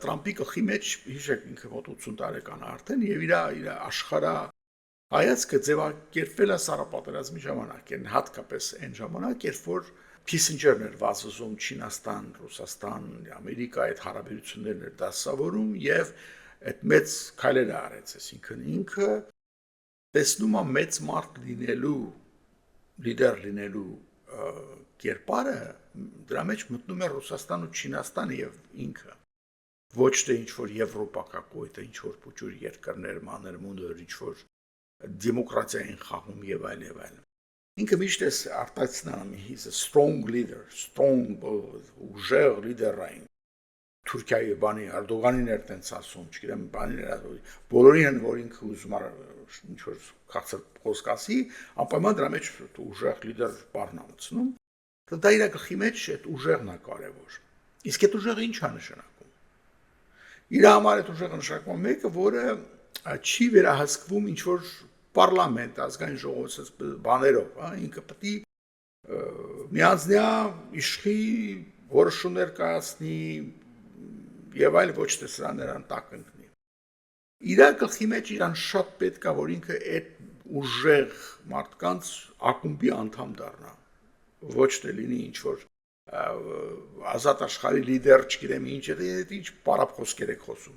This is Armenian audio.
Տրամպի գլխի մեջ հիշեք ինքը մոտ 80 տարեկան է արդեն եւ իր աշխարհա հայացքը ձևակերպվել է սարապատերազմի ժամանակ, այն հատկապես այն ժամանակ, երբ որ Kissinger-ն էր վազում Չինաստան, Ռուսաստան, Ամերիկա այդ հարաբերություններն էր դասավորում եւ այդ մեծ քայլերը արեց, այսինքն ինքը տեսնում է մեծ մարդ լինելու, լիդեր լինելու կերպարը, դրա մեջ մտնում է Ռուսաստան ու Չինաստան եւ ինքը ոչ թե ինչ որ Եվրոպակակույտ, ինչ որ փոքր երկրներ, մանրմունդեր, ինչ որ դեմոկրատիային խաղում եւ այլ եւ այլ։ Ինքը միշտ է արտացնում, he's a strong leader, strong, ուժեղ լիդերային։ Թուրքիայի բանի Էրդողանին էր տենց ասում, չգիտեմ, բաներ բոլորին որ ինքը ուզում է ինչ որ քաղցր խոսք ասի, անպայման դրա մեջ ուժեղ լիդեր բառն ամցնում։ Դա իր գլխի մեջ այդ ուժեղն է կարևոր։ Իսկ այդ ուժեղը ինչ է նշանակում։ Իր համար այդ ուժեղը նշանակում է մեկը, որը չի վերահսկվում ինչ որ պարլամենտ, ազգային ժողովրդի բաներով, հա, ինքը պետք է միանձնյա իշխի որոշումներ կայացնի եւ այլ ոչ թե սրաներան տակ ընկնի։ Իր գլխի մեջ իրան շատ պետք է որ ինքը այդ ուժեղ մարդկանց ակումբի անդամ դառնա, ոչ թե լինի ինչ որ ազատ աշխարհի լիդեր, չգիտեմ ինչ, ինչ պարապ խոսքեր եք խոսում։